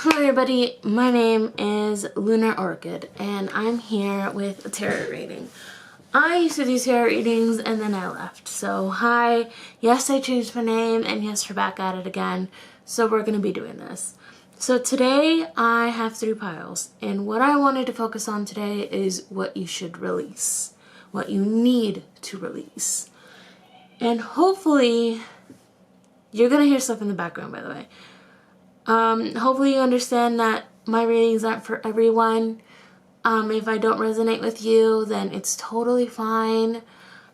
Hello everybody, my name is Lunar Orchid and I'm here with a tarot reading. I used to do tarot readings and then I left. So hi, yes I changed my name and yes we're back at it again. So we're going to be doing this. So today I have 3 piles and what I wanted to focus on today is what you should release. What you need to release. And hopefully, you're going to hear stuff in the background by the way. Hopefully you understand that my readings aren't for everyone. If I don't resonate with you, then it's totally fine.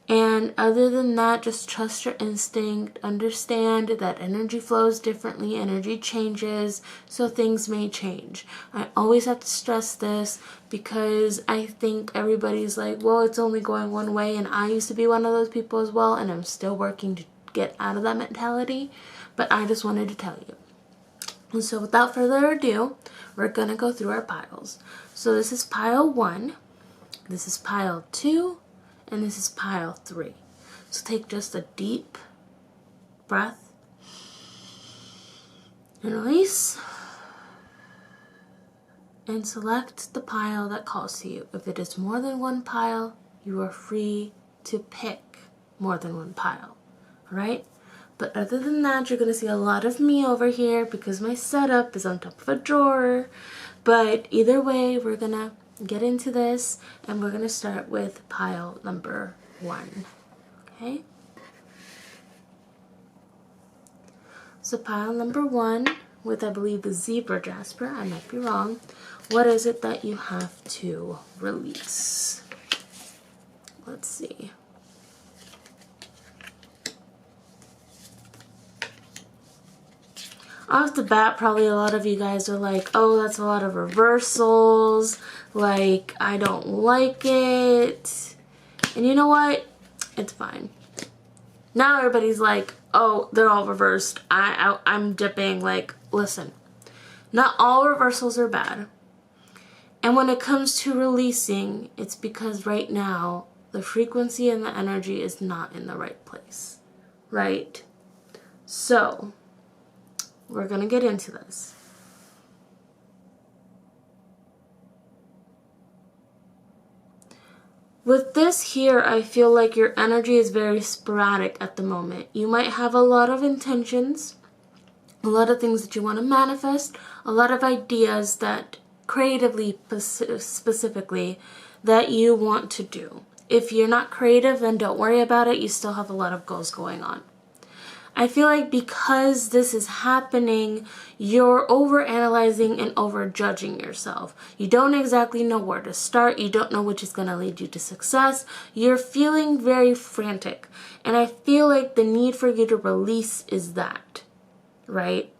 And other than that, just trust your instinct. Understand that energy flows differently, energy changes, so things may change. I always have to stress this because I think everybody's like, well, it's only going one way, and I used to be one of those people as well, and I'm still working to get out of that mentality, but I just wanted to tell you. And so without further ado, we're going to go through our piles. So this is pile 1, this is pile 2, and this is pile 3. So take just a deep breath and release. And select the pile that calls to you. If it is more than one pile, you are free to pick more than one pile. Alright? But other than that, you're going to see a lot of me over here because my setup is on top of a drawer. But either way, we're going to get into this and we're going to start with pile number 1. Okay? So pile number 1 with, I believe, the zebra jasper. I might be wrong. What is it that you have to release? Let's see. Off the bat, probably a lot of you guys are like, oh, that's a lot of reversals. Like, I don't like it. And you know what? It's fine. Now everybody's like, oh, they're all reversed. I'm dipping. Like, listen. Not all reversals are bad. And when it comes to releasing, it's because right now, the frequency and the energy is not in the right place. Right? So we're going to get into this. With this here, I feel like your energy is very sporadic at the moment. You might have a lot of intentions, a lot of things that you want to manifest, a lot of ideas that creatively, specifically, that you want to do. If you're not creative, then don't worry about it. You still have a lot of goals going on. I feel like because this is happening, you're overanalyzing and overjudging yourself. You don't exactly know where to start. You don't know which is going to lead you to success. You're feeling very frantic. And I feel like the need for you to release is that, right?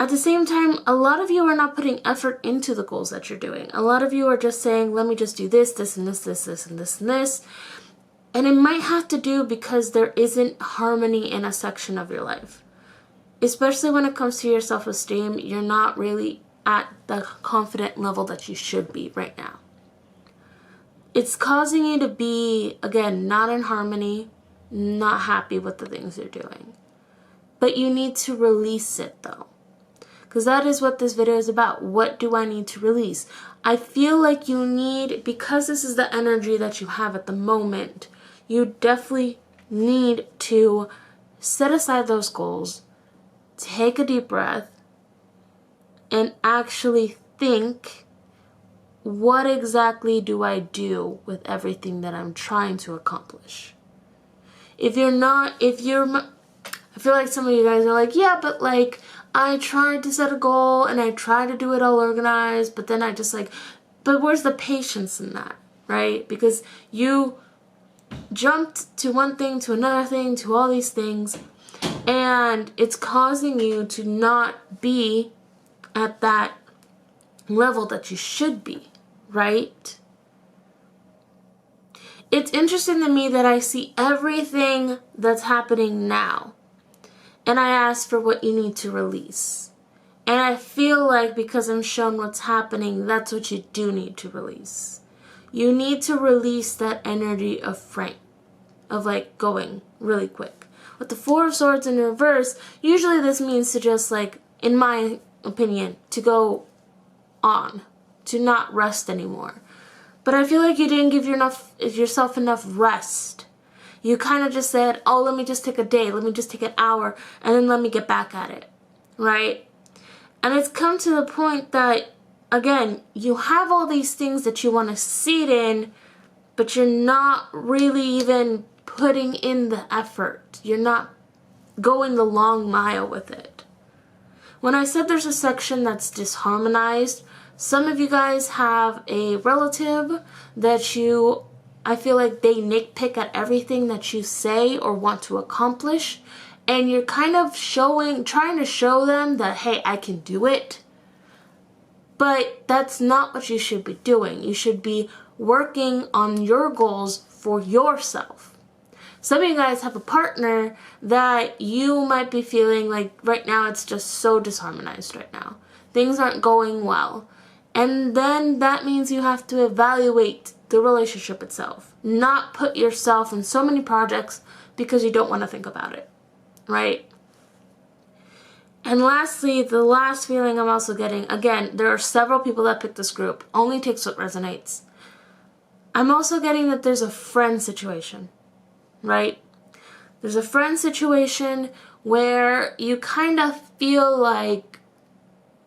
At the same time, a lot of you are not putting effort into the goals that you're doing. A lot of you are just saying, let me just do this, this, and this, this, this, and this, and this. And it might have to do because there isn't harmony in a section of your life. Especially when it comes to your self-esteem, you're not really at the confident level that you should be right now. It's causing you to be, again, not in harmony, not happy with the things you're doing. But you need to release it though. Because that is what this video is about. What do I need to release? I feel like you need, because this is the energy that you have at the moment, you definitely need to set aside those goals, take a deep breath, and actually think, what exactly do I do with everything that I'm trying to accomplish? I feel like some of you guys are like, yeah, but like, I tried to set a goal and I tried to do it all organized, but then I just like, but where's the patience in that, right? Because you jumped to one thing, to another thing, to all these things, and it's causing you to not be at that level that you should be, right? It's interesting to me that I see everything that's happening now, and I ask for what you need to release. And I feel like because I'm shown what's happening, that's what you do need to release. You need to release that energy of frank, of like going really quick. With the 4 of Swords in reverse, usually this means to just like, in my opinion, to go on, to not rest anymore. But I feel like you didn't give yourself enough rest. You kind of just said, oh, let me just take a day, let me just take an hour, and then let me get back at it, right? And it's come to the point that, again, you have all these things that you want to succeed in, but you're not really even putting in the effort. You're not going the long mile with it. When I said there's a section that's disharmonized, some of you guys have a relative that I feel like they nitpick at everything that you say or want to accomplish, and you're kind of trying to show them that, hey, I can do it. But that's not what you should be doing. You should be working on your goals for yourself. Some of you guys have a partner that you might be feeling like right now it's just so disharmonized right now. Things aren't going well. And then that means you have to evaluate the relationship itself. Not put yourself in so many projects because you don't want to think about it, right? And lastly, the last feeling I'm also getting, again, there are several people that pick this group. Only takes what resonates. I'm also getting that there's a friend situation, right? There's a friend situation where you kind of feel like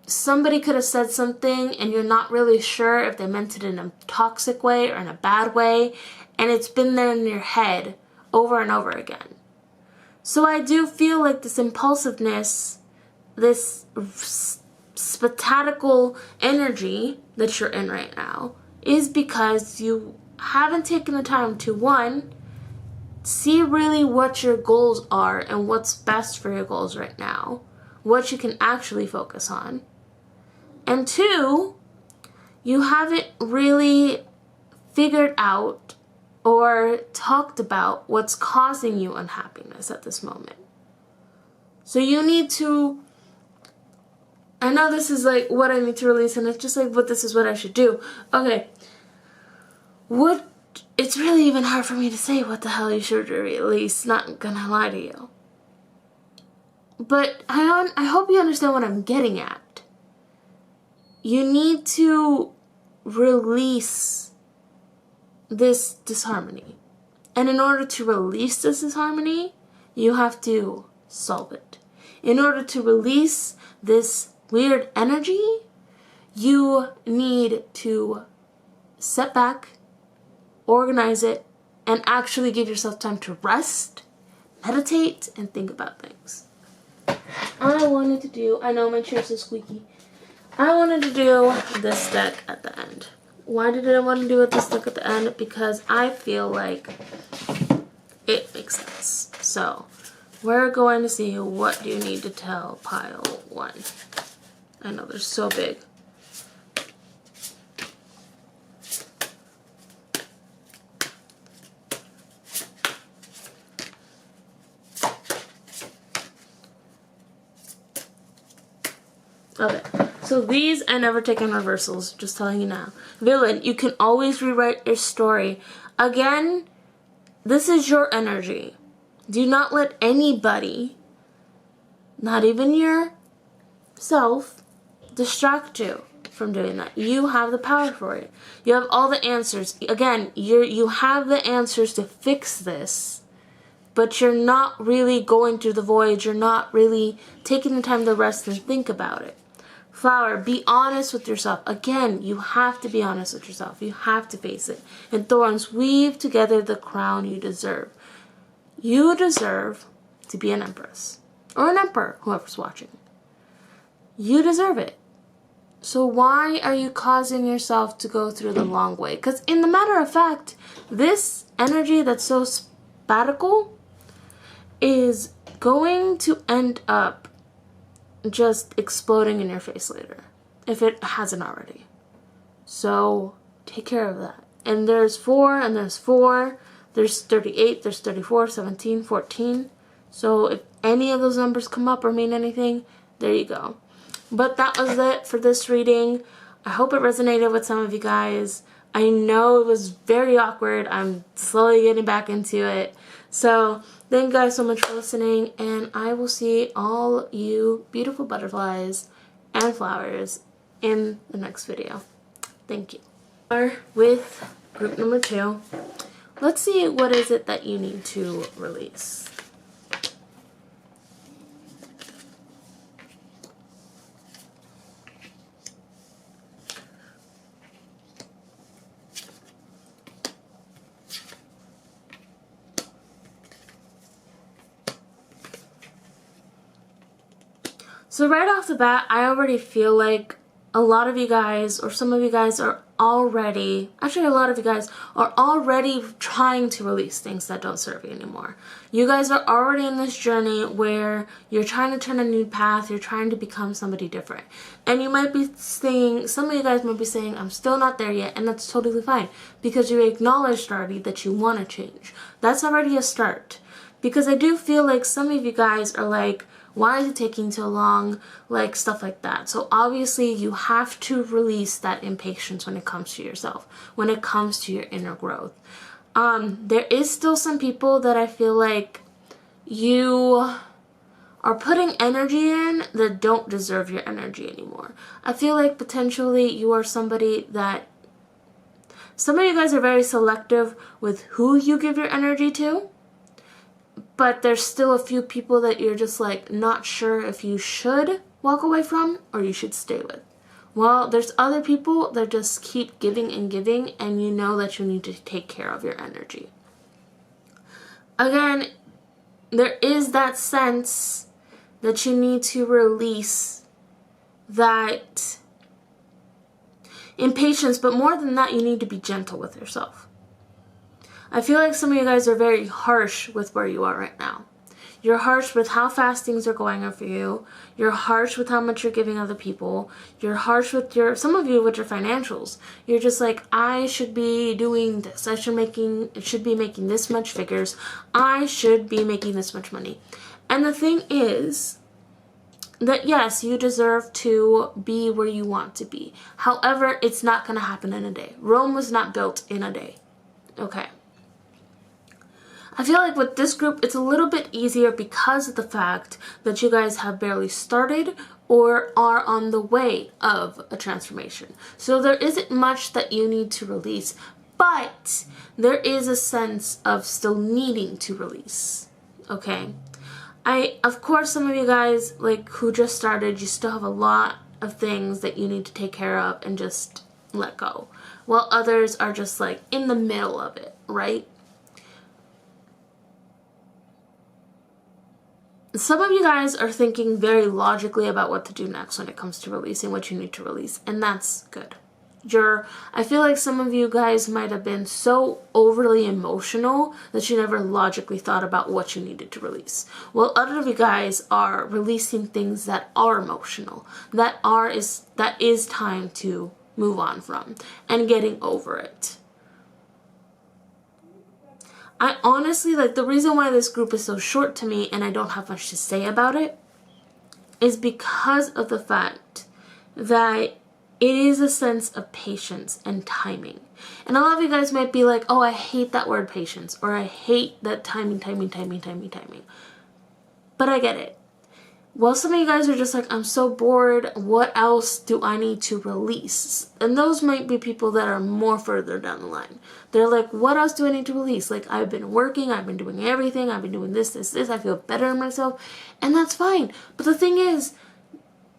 somebody could have said something and you're not really sure if they meant it in a toxic way or in a bad way, and it's been there in your head over and over again. So I do feel like this impulsiveness, this spectacular energy that you're in right now is because you haven't taken the time to, one, see really what your goals are and what's best for your goals right now, what you can actually focus on. And two, you haven't really figured out or talked about what's causing you unhappiness at this moment. So you need to, I know this is like what I need to release, and it's just like, but this is what I should do. Okay. It's really even hard for me to say what the hell you should release, not gonna lie to you. But I hope you understand what I'm getting at. You need to release this disharmony. And in order to release this disharmony, you have to solve it. In order to release this weird energy, you need to sit back, organize it, and actually give yourself time to rest, meditate, and think about things. I know my chair's so squeaky. I wanted to do this deck at the end. Why did I want to do this deck at the end? Because I feel like it makes sense. So, we're going to see what do you need to tell pile 1. I know they're so big. Okay, so these I never take in reversals, just telling you now. Villain, you can always rewrite your story. Again, this is your energy. Do not let anybody, not even yourself, distract you from doing that. You have the power for it. You have all the answers. Again, you have the answers to fix this, but you're not really going through the void. You're not really taking the time to rest and think about it. Flower, be honest with yourself. Again, you have to be honest with yourself. You have to face it. And Thorns, weave together the crown you deserve. You deserve to be an empress. Or an emperor, whoever's watching. You deserve it. So why are you causing yourself to go through the long way? Because in the matter of fact, this energy that's so spatial is going to end up just exploding in your face later, if it hasn't already. So take care of that. And there's 4, and there's 4, there's 38, there's 34, 17, 14. So if any of those numbers come up or mean anything, there you go. But that was it for this reading. I hope it resonated with some of you guys. I know it was very awkward. I'm slowly getting back into it. So thank you guys so much for listening, and I will see all you beautiful butterflies and flowers in the next video. Thank you. With group number 2, let's see what is it that you need to release. So right off the bat, I already feel like a lot of you guys, or some of you guys are already, actually a lot of you guys are already trying to release things that don't serve you anymore. You guys are already in this journey where you're trying to turn a new path, you're trying to become somebody different. And you might be saying, some of you guys might be saying, I'm still not there yet, and that's totally fine, because you acknowledged already that you want to change. That's already a start. Because I do feel like some of you guys are like, why is it taking so long? Like stuff like that. So obviously you have to release that impatience when it comes to yourself, when it comes to your inner growth. There is still some people that I feel like you are putting energy in that don't deserve your energy anymore. I feel like potentially you are somebody that, some of you guys are very selective with who you give your energy to. But there's still a few people that you're just like not sure if you should walk away from or you should stay with. Well, there's other people that just keep giving and giving, and you know that you need to take care of your energy. Again, there is that sense that you need to release that impatience, but more than that, you need to be gentle with yourself. I feel like some of you guys are very harsh with where you are right now. You're harsh with how fast things are going for you. You're harsh with how much you're giving other people. You're harsh with some of you with your financials. You're just like, I should be doing this. I should be making this much figures. I should be making this much money. And the thing is that yes, you deserve to be where you want to be. However, it's not going to happen in a day. Rome was not built in a day. Okay. I feel like with this group, it's a little bit easier because of the fact that you guys have barely started or are on the way of a transformation. So there isn't much that you need to release, but there is a sense of still needing to release, okay? Of course, some of you guys, like, who just started, you still have a lot of things that you need to take care of and just let go, while others are just, like, in the middle of it, right? Some of you guys are thinking very logically about what to do next when it comes to releasing what you need to release, and that's good. I feel like some of you guys might have been so overly emotional that you never logically thought about what you needed to release. Well, other of you guys are releasing things that are emotional, that is time to move on from and getting over it. I honestly, like, the reason why this group is so short to me and I don't have much to say about it is because of the fact that it is a sense of patience and timing. And a lot of you guys might be like, oh, I hate that word patience, or I hate that timing. But I get it. Well, some of you guys are just like, I'm so bored, what else do I need to release? And those might be people that are more further down the line. They're like, what else do I need to release? Like, I've been working, I've been doing everything, I've been doing this, I feel better in myself, and that's fine. But the thing is,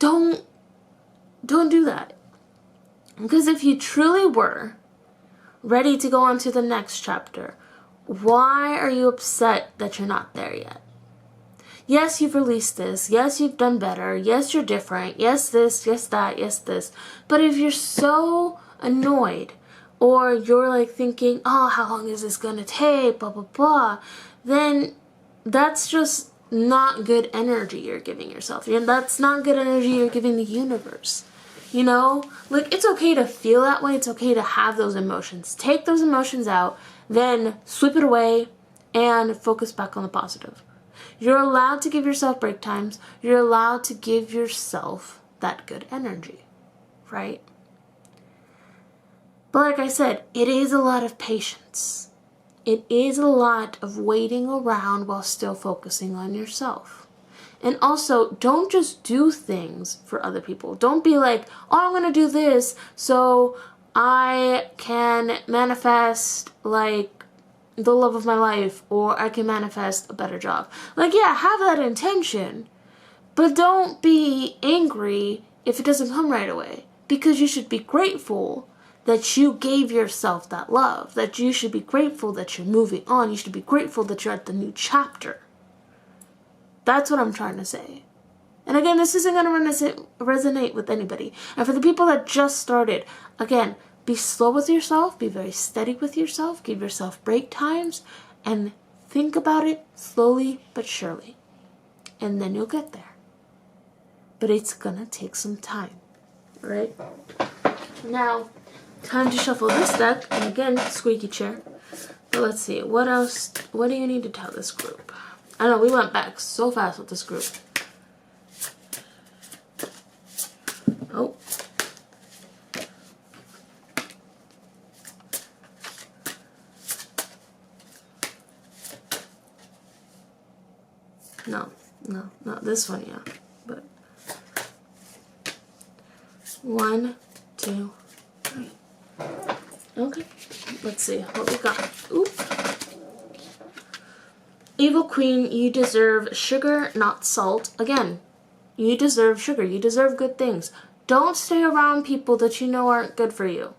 don't do that. Because if you truly were ready to go on to the next chapter, why are you upset that you're not there yet? Yes, you've released this. Yes, you've done better. Yes, you're different. Yes, this. Yes, that. Yes, this. But if you're so annoyed, or you're like thinking, oh, how long is this gonna take, blah, blah, blah, then that's just not good energy you're giving yourself. That's not good energy you're giving the universe. You know? Like, it's okay to feel that way. It's okay to have those emotions. Take those emotions out, then sweep it away, and focus back on the positive. You're allowed to give yourself break times. You're allowed to give yourself that good energy, right? But like I said, it is a lot of patience. It is a lot of waiting around while still focusing on yourself. And also, don't just do things for other people. Don't be like, oh, I'm going to do this so I can manifest like the love of my life, or I can manifest a better job. Like, yeah, have that intention, but don't be angry if it doesn't come right away, because you should be grateful that you gave yourself that love, that you should be grateful that you're moving on, you should be grateful that you're at the new chapter. That's what I'm trying to say. And again, this isn't going to resonate with anybody. And for the people that just started, again, be slow with yourself, be very steady with yourself, give yourself break times, and think about it slowly but surely. And then you'll get there. But it's going to take some time, right? Now, time to shuffle this deck. And again, squeaky chair. But let's see, what else, what do you need to tell this group? I know, we went back so fast with this group. Oh. No, not this one, yeah. But 1, 2, 3. Okay, let's see what we got. Oop. Evil Queen, you deserve sugar, not salt. Again, you deserve sugar. You deserve good things. Don't stay around people that you know aren't good for you.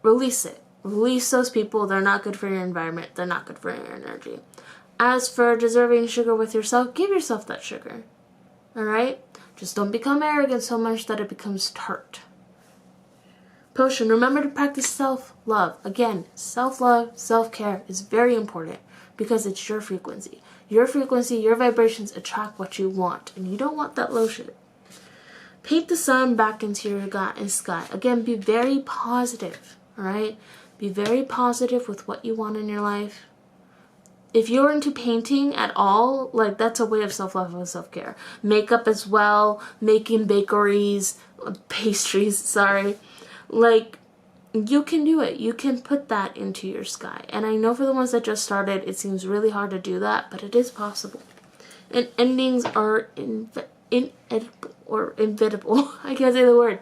Release it. Release those people. They're not good for your environment. They're not good for your energy. As for deserving sugar with yourself, give yourself that sugar. Alright? Just don't become arrogant so much that it becomes tart. Potion, remember to practice self-love. Again, self-love, self-care is very important because it's your frequency. Your frequency, your vibrations attract what you want, and you don't want that low shit. Paint the sun back into your sky. Again, be very positive, alright? Be very positive with what you want in your life. If you're into painting at all, like, that's a way of self-love and self-care. Makeup as well, making pastries, sorry. Like, you can do it. You can put that into your sky. And I know for the ones that just started, it seems really hard to do that, but it is possible. And endings are inevitable. I can't say the word.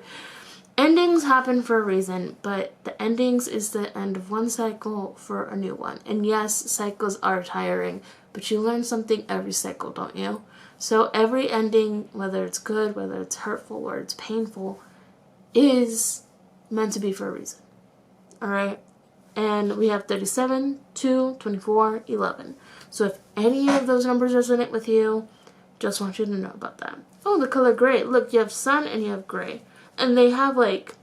Endings happen for a reason, but the endings is the end of one cycle for a new one. And yes, cycles are tiring, but you learn something every cycle, don't you? So every ending, whether it's good, whether it's hurtful, or it's painful, is meant to be for a reason. Alright? And we have 37, 2, 24, 11. So if any of those numbers resonate with you, just want you to know about that. Oh, the color gray. Look, you have sun and you have gray. And they have like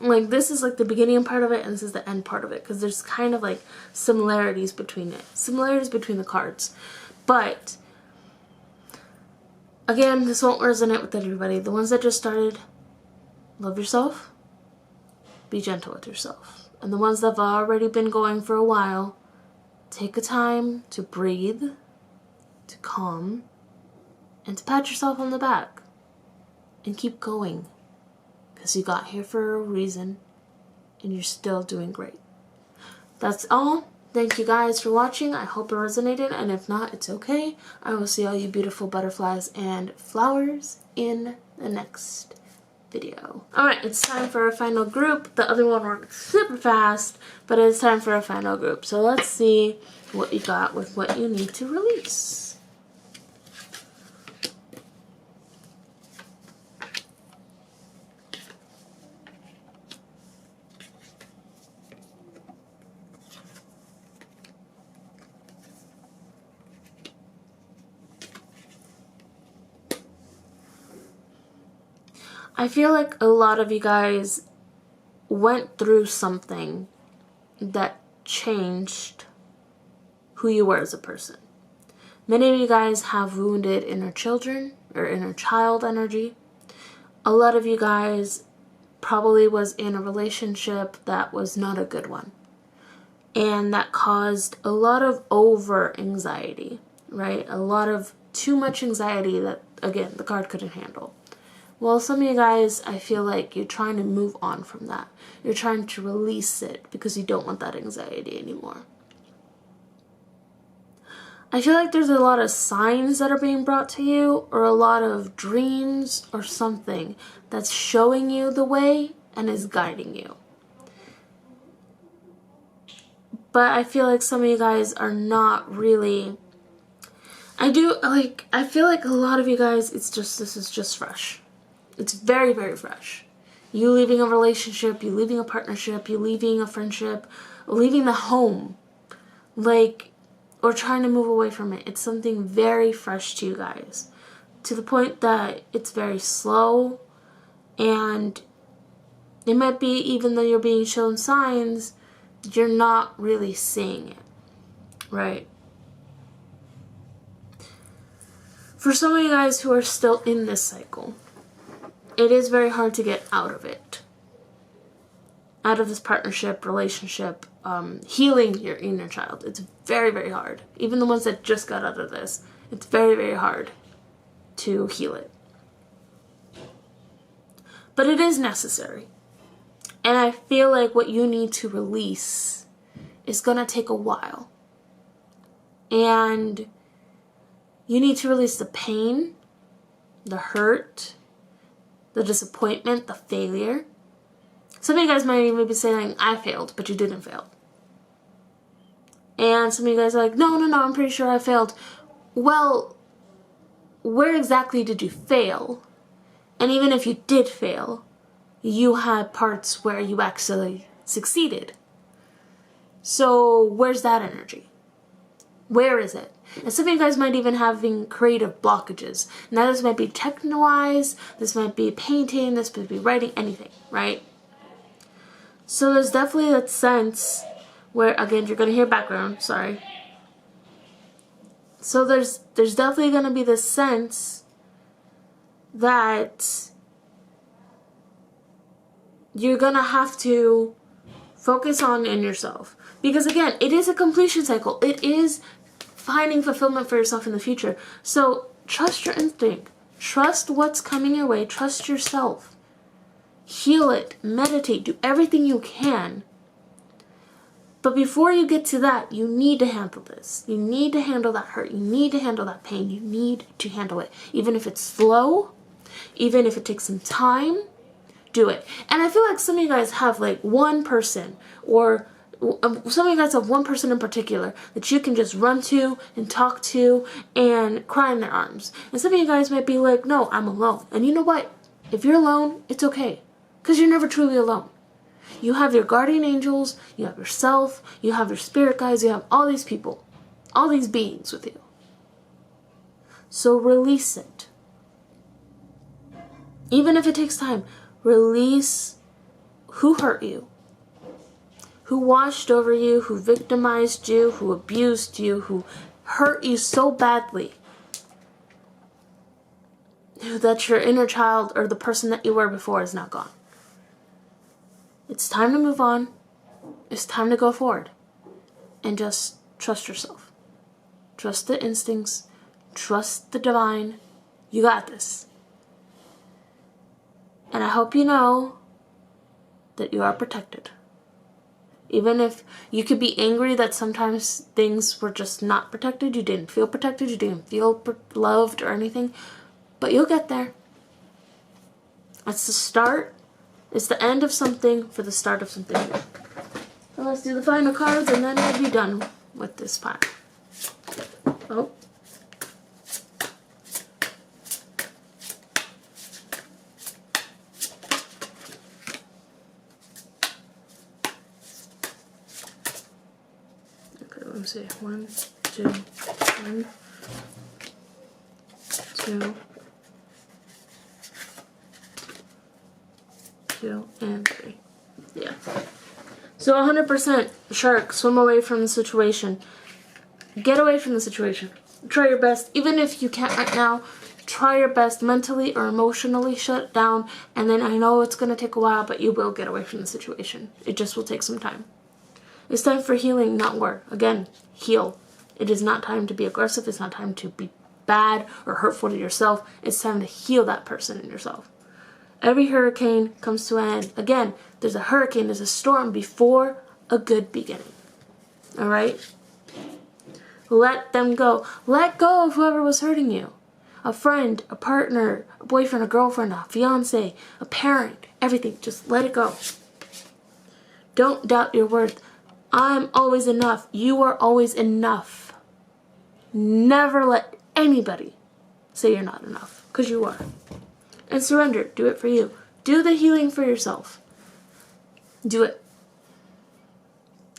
this is like the beginning part of it, and this is the end part of it, because there's kind of like similarities between it. Similarities between the cards. But again, this won't resonate with everybody. The ones that just started, love yourself. Be gentle with yourself. And the ones that have already been going for a while, take a time to breathe, to calm, and to pat yourself on the back. And keep going. Because you got here for a reason, and you're still doing great. That's all. Thank you guys for watching. I hope it resonated, and if not, it's okay. I will see all you beautiful butterflies and flowers in the next video. Alright, it's time for our final group. The other one worked super fast, but it's time for our final group. So let's see what you got with what you need to release. I feel like a lot of you guys went through something that changed who you were as a person. Many of you guys have wounded inner children or inner child energy. A lot of you guys probably was in a relationship that was not a good one, and that caused a lot of over anxiety, right? A lot of too much anxiety that, again, the card couldn't handle. Well, some of you guys, I feel like you're trying to move on from that. You're trying to release it because you don't want that anxiety anymore. I feel like there's a lot of signs that are being brought to you, or a lot of dreams or something that's showing you the way and is guiding you. But I feel like some of you guys are not really... I feel like a lot of you guys, this is just fresh. It's very, very fresh. You leaving a relationship, you leaving a partnership, you leaving a friendship, leaving the home. Or trying to move away from it. It's something very fresh to you guys. To the point that it's very slow, and it might be, even though you're being shown signs, you're not really seeing it, right? For some of you guys who are still in this cycle, it is very hard to get out of it. Out of this partnership, relationship, healing your inner child. It's very, very hard. Even the ones that just got out of this, it's very, very hard to heal it. But it is necessary. And I feel like what you need to release is going to take a while. And you need to release the pain, the hurt, the disappointment, the failure. Some of you guys might even be saying, I failed, but you didn't fail. And some of you guys are like, no, I'm pretty sure I failed. Well, where exactly did you fail? And even if you did fail, you had parts where you actually succeeded. So where's that energy? Where is it? And some of you guys might even having creative blockages. Now this might be techno-wise, this might be painting, this might be writing, anything, right? So there's definitely that sense where, again, you're going to hear background, sorry. So there's definitely going to be this sense that you're going to have to focus on in yourself. Because again, it is a completion cycle. It is finding fulfillment for yourself in the future. So trust your instinct. Trust what's coming your way. Trust yourself. Heal it. Meditate. Do everything you can. But before you get to that, you need to handle this. You need to handle that hurt. You need to handle that pain. You need to handle it. Even if it's slow, even if it takes some time, do it. And I feel like some of you guys have like one person, or some of you guys have one person in particular that you can just run to and talk to and cry in their arms. And some of you guys might be like, no, I'm alone. And you know what? If you're alone, it's okay. Because you're never truly alone. You have your guardian angels, you have yourself, you have your spirit guides, you have all these people, all these beings with you. So release it. Even if it takes time, release who hurt you, who watched over you, who victimized you, who abused you, who hurt you so badly that your inner child or the person that you were before is now gone. It's time to move on. It's time to go forward. And just trust yourself. Trust the instincts. Trust the divine. You got this. And I hope you know that you are protected. Even if you could be angry that sometimes things were just not protected, you didn't feel protected, you didn't feel loved or anything, but you'll get there. That's the start. It's the end of something for the start of something new. So let's do the final cards and then we'll be done with this pile. Oh. Okay, let me see. 1, 2, 1, 2, 2, and 3. Yeah. So 100% shark, swim away from the situation. Get away from the situation. Try your best. Even if you can't right now, try your best mentally or emotionally shut it down. And then I know it's going to take a while, but you will get away from the situation. It just will take some time. It's time for healing, not war. Again, heal. It is not time to be aggressive. It's not time to be bad or hurtful to yourself. It's time to heal that person in yourself. Every hurricane comes to an end. Again, there's a hurricane, there's a storm before a good beginning. Alright? Let them go. Let go of whoever was hurting you. A friend, a partner, a boyfriend, a girlfriend, a fiance, a parent, everything. Just let it go. Don't doubt your worth. I'm always enough. You are always enough. Never let anybody say you're not enough, because you are. And surrender. Do it for you. Do the healing for yourself. Do it.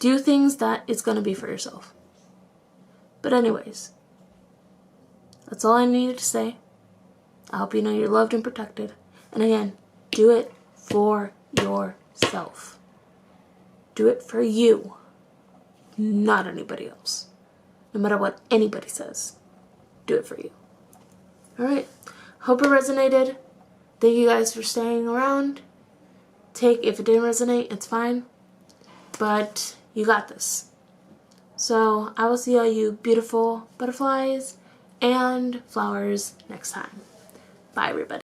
Do things that it's going to be for yourself. But anyways, that's all I needed to say. I hope you know you're loved and protected. And again, do it for yourself. Do it for you, not anybody else. No matter what anybody says, do it for you. Alright, hope it resonated. Thank you guys for staying around. If it didn't resonate, it's fine. But you got this. So I will see all you beautiful butterflies and flowers next time. Bye, everybody.